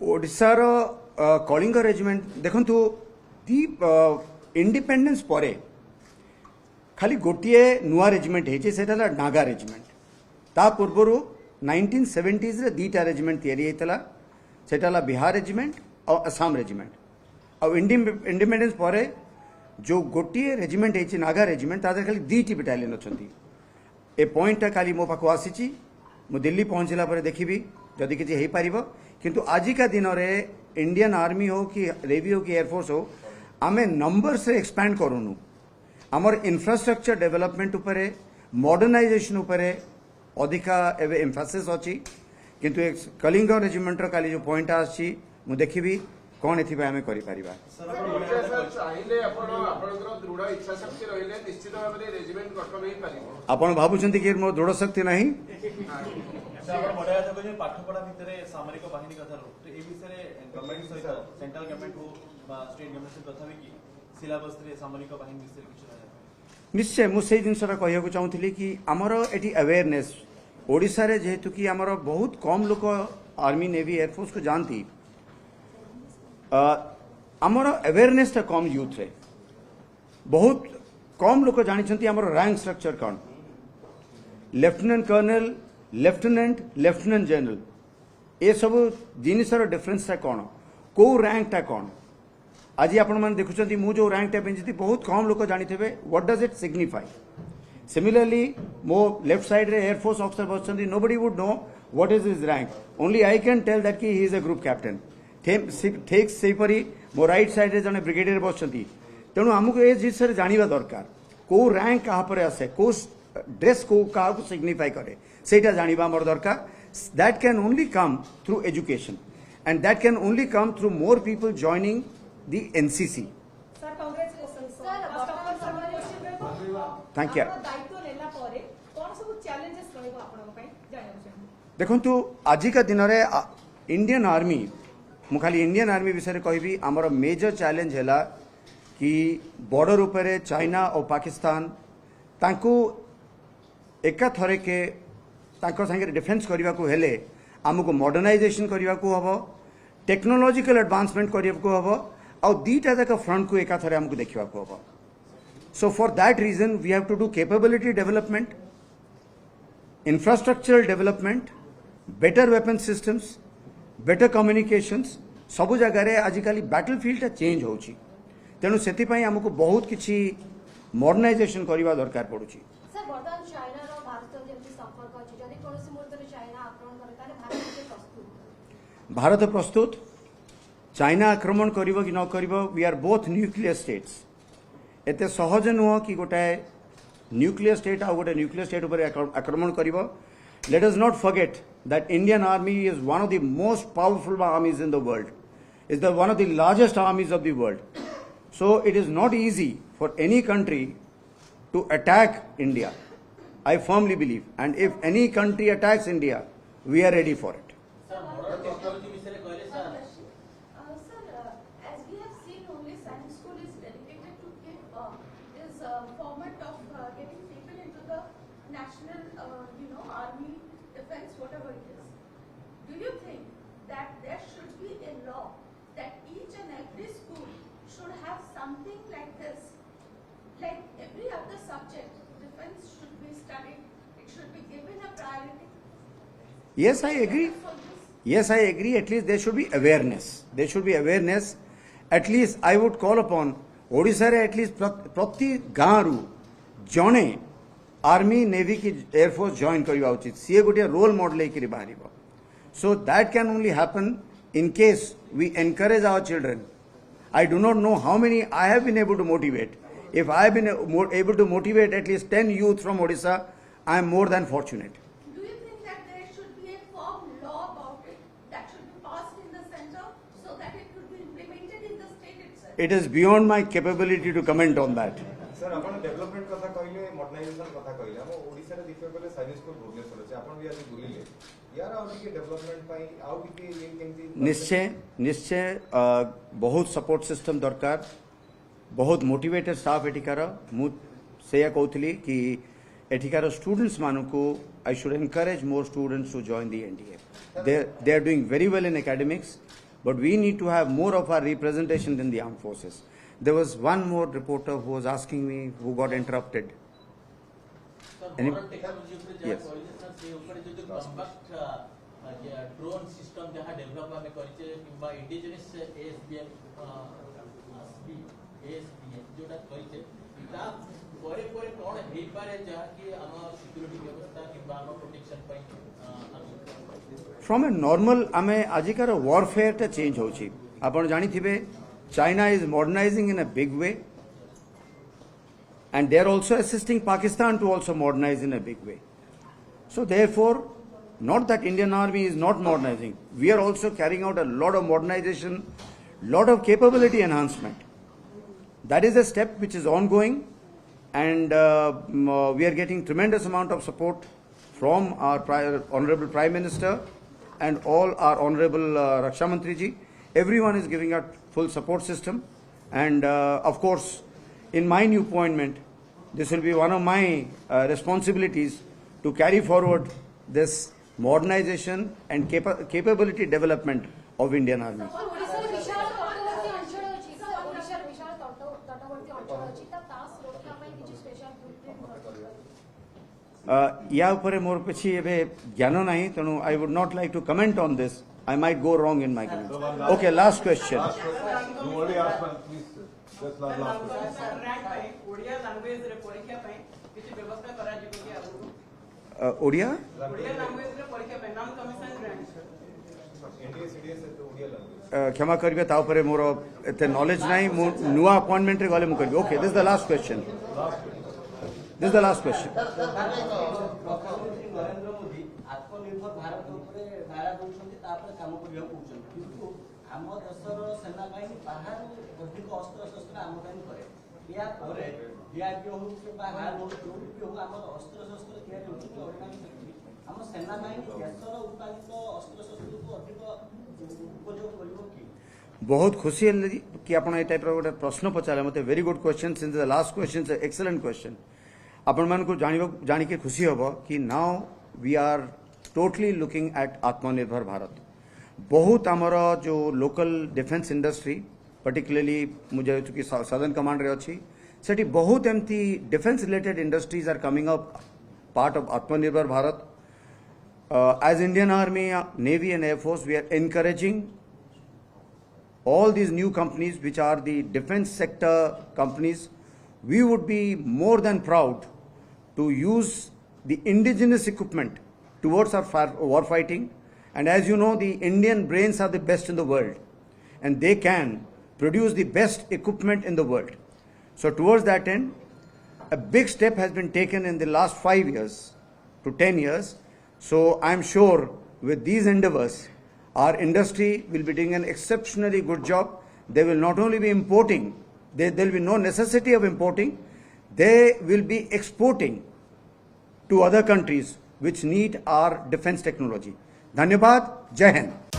ओडिशार कलिंग रेजिमेंट देखंतु दी इंडिपेंडेंस परे खाली गोटे नुआ रेजिमेंट है सेटा नागा रेजिमेंट ता पूर्व 1970s रे दीटा रेजिमेंट तैयारी होता सेटा बिहार रेजिमेंट और असम रेजिमेंट और इंडिपेंडेंस परे जो गोटे रेजिमेंट है नागा रेजिमेंट तादर खाली दीटी बेटालियन अच्छा ए पॉइंटा काली मो पाख आसी मु दिल्ली पहुंचला पर देखी जदि किसी हो पार किंतु आजिका दिन में इंडियन आर्मी हो कि नेवी हो कि एयरफोर्स हो आमे नंबर से एक्सपैंड करूनु आमर इंफ्रास्ट्रक्चर डेवलपमेंट उपरे मॉडर्नाइजेशन उपरे अधिका एवं एम्फासिस अच्छी किंतु एक कलिंग रेजिमेंट काली जो पॉइंट आसी मु देखी कौन एथि आमे करि परिबा आपण भाबुछंती कि मो दृढ़ शक्ति नहीं पाठपढ़ा भितर सामरिक बाहिनी कथा तो ए विषय गवर्नमेंट सहित सेंट्रल गवर्नमेंट हो स्टेट गवर्नमेंट सहित तथा कि सिलेबस रे सामरिक बाहिनी विषय किछ निश्चय मुझे जिनसा कहूँ चाहूली कि आमर ये अवेयरनेस ओडिशा रे जेहेतु कि आमर बहुत कम लोक आर्मी नेवी एयरफोर्स को जानती आमर अवेयरनेस कम यूथ रे बहुत कम लोक जानी आमर रैंक स्ट्रक्चर कौन लेफ्टिनेंट कर्नल लेफ्टिनेंट जनरल ये सब जिनसर डिफरेंसटा कौन कौ रैंकटा कौन आज आपण मैंने देखुं मु जो रैंकटा पिंधि बहुत कम लोग जानी थे what does it signify similarly मो लेफ्ट साइड रे एयरफोर्स ऑफिसर बसती nobody would know what is his rank only I can tell that कि he is a group captain ठीक सेपरी मो राइट साइड रे जने ब्रिगेडियर बसती तेणु आमको ये जिस जानवा दरकार कौ रैंक क्या आसे कौ ड्रेस को क्या सिग्निफाई करे सेटा जानिबा मोर दरकार that can only come through education and that can only come through more people joining the NCC sir congratulations sir thank you दायित्व लेला परे कोन सब चैलेंजेस रहबो आपन पई जानिबो चाहि देखंतु आजिका दिन रे इंडियन आर्मी मु खाली इंडियन आर्मी विषय कहबी हमर मेजर चैलेंज हैला कि बॉर्डर उपरे चाइना और पाकिस्तान तांको एका थरे के तांको संगे डिफेंस करने को हेले आमको मॉडर्नाइजेशन करने को हम टेक्नोलॉजिकल एडवांसमेंट करने को हम और दीटा तक फ्रंट को एका थरे आमको देखा हम so for that reason we have to do capability development infrastructural development better weapon systems better communications सबु जगार आजिकल बैटल फील्ड चेंज होची तेणु से आमको बहुत किसी मॉडर्नाइजेशन करने दरकार पड़ुची सर वर्तमान चाइना रो भारत जेमति संपर्क अछि जदि कोनोसी मुहूर्त चाइना आक्रमण करे ताले भारत के प्रस्तुत भारत प्रस्तुत चाइना आक्रमण करिवो कि न करिवो we are both nuclear states एते सहज नुह कि गोटे न्यूक्लियर स्टेट आ गोटे न्यूक्लियर स्टेट ऊपर आक्रमण करिवो let us not forget that Indian army is one of the most powerful armies in the world is the one of the largest armies of the world so it is not easy for any country to attack India. I firmly believe, and if any country attacks India, we are ready for it. Sir, as we have seen, only science school is dedicated to give this format of getting people into the national, army, defense, whatever it is. Do you think that there should be a law that each and every school should have something like this? Like every other subject, defense should be studied. It should be given a priority. Yes, I agree. Yes, I agree. At least there should be awareness. There should be awareness. At least I would call upon Odisha रे at least प्रति गाँव रु जने army navy की air force join करवा उचित सी गोटे रोल मॉडल लेकर बाहर so that can only happen in case we encourage our children I do not know how many I have been able to motivate If I have been able to motivate at least 10 youth from Odisha, I am more than fortunate. Do you think that there should be a firm law about it that should be passed in the center so that it could be implemented in the state itself? It is beyond my capability to comment on that. Sir आपण development कथा कहले modernisation कथा कहले हम ओडिसा रे देखिबे बोले science school Bhubaneswar अछि आपण भी आज बुलिले यार और के डेवलपमेंट पई आउ के ये केमती निश्चय बहुत सपोर्ट सिस्टम दरकार बहुत मोटिवेटेड स्टाफ एठिकार मु से कहूली कि एठिकार स्टूडेंट्स मानू I should encourage more students to join the NDA they are doing very well in academics but we need to have more of our representation in the armed forces. There was one more reporter who was asking me, who got interrupted. Any- modern technology ଉପରେ ଯାହା Yes. କହିଲେ sir ସେ ଉପରେ ଯଦି compact drone system ଯାହା develop ଆମେ କରିଛେ କିମ୍ବା ଇଣ୍ଡିଜିନିୟସ୍ ASBM ଯୋଉଟା କରିଛେ ତା ପରେ ପରେ କ'ଣ ହେଇପାରେ ଯାହାକି ଆମ ସିକ୍ୟୁରିଟି ବ୍ୟବସ୍ଥା କିମ୍ବା ଆମ ପ୍ରୋଟେକ୍ସନ ପାଇଁ From a normal, आमे आजिकार warfare टा change होची. आपण जानिथिबे China is modernizing in a big way, and they are also assisting Pakistan to also modernize in a big way. So therefore, not that Indian Army is not modernizing. We are also carrying out a lot of modernization, lot of capability enhancement. That is a step which is ongoing, and we are getting tremendous amount of support from our Honorable Prime Minister and all our Honorable Raksha Mantri ji. Everyone is giving out full support system, and of course, in my new appointment, this will be one of my responsibilities to carry forward this modernization and capability development of Indian Army. ଓଡ଼ିଶାର ବିଶାଳ ତଟବର୍ତ୍ତୀ ଅଞ୍ଚଳ ଅଛି ତ ଓଡ଼ିଶାର ବିଶାଳ ତଟବର୍ତ୍ତୀ ଅଞ୍ଚଳ ଅଛି ତ ତା ସୁରକ୍ଷା ପାଇଁ କିଛି ସ୍ପେଶାଲ ବ୍ଲୁପ୍ରିଣ୍ଟ या उपरे मोर पछी एबे ज्ञान नाही तेणु I would not like to comment on this. I might go wrong in my comment. Okay, last question. You already asked one, please. Just last question. Odia ଲାଙ୍ଗୁଏଜରେ ପରୀକ୍ଷା ପାଇଁ କିଛି ବ୍ୟବସ୍ଥା କରାଯିବ କି ଆଗକୁ ओडिया ଓଡ଼ିଆ ଲାଙ୍ଗୁଏଜରେ ପରୀକ୍ଷା ପାଇଁ non commission grant NDA CDS तो ओडिया लैंग्वेज क्षमा करिवे ता उपरे मोर एते नॉलेज नाही. मु नुआ अपॉइंटमेंट रे गले मु करबी. Okay, this the last question. This the last question. ପ୍ରଧାନମନ୍ତ୍ରୀ ନରେନ୍ଦ୍ର ମୋଦି ଆତ୍ମନିର୍ଭର ଭାରତ ଉପରେ ନାରା ଦେଉଛନ୍ତି ତାପରେ କାମ କରିବାକୁ କହୁଛନ୍ତି କିନ୍ତୁ ଆମ ଦେଶର ସେନାବାହିନୀ ବାହାରୁ ଅଧିକ ଅସ୍ତ୍ରଶସ୍ତ୍ର ଆମଦାନୀ କରେ ଏହା ପରେ DRDO ହଉ କିମ୍ବା ହାଲ୍ ହଉ ଯୋଉଠି ବି ହଉ ଆମର ଅସ୍ତ୍ରଶସ୍ତ୍ର ତିଆରି ହେଉଛି ପରିଣାମ ଦେଖି ଆମ ସେନାବାହିନୀ ଦେଶର ଉତ୍ପାଦିତ ଅସ୍ତ୍ରଶସ୍ତ୍ରକୁ ଅଧିକ ଉପଯୋଗ କରିବ କି? बहुत खुशी है कि आपण ए टाइप रो गोटे प्रश्न पचारे मते. Very good question. Since the last question is excellent question. आपण मान को जानी के खुशी होबो कि now we are totally looking at Atmanirbhar Bharat. बहुत आमर जो लोकल डिफेंस इंडस्ट्री पर्टिकुलरली मुझे चूंकि सदर्न कमांड रे अच्छी सेठी बहुत एमती defence related industries are coming up part of Atmanirbhar Bharat. As Indian army, navy and air force, we are encouraging all these new companies which are the defense sector companies. We would be more than proud to use the indigenous equipment towards our war fighting. And as you know, the Indian brains are the best in the world, and they can produce the best equipment in the world. So towards that end, a big step has been taken in the last 5 years to 10 years. So I'm sure with these endeavors, our industry will be doing an exceptionally good job. They will not only be importing, there will be no necessity of importing, they will be exporting to other countries which need our defense technology. Dhanyabad, Jai Hind.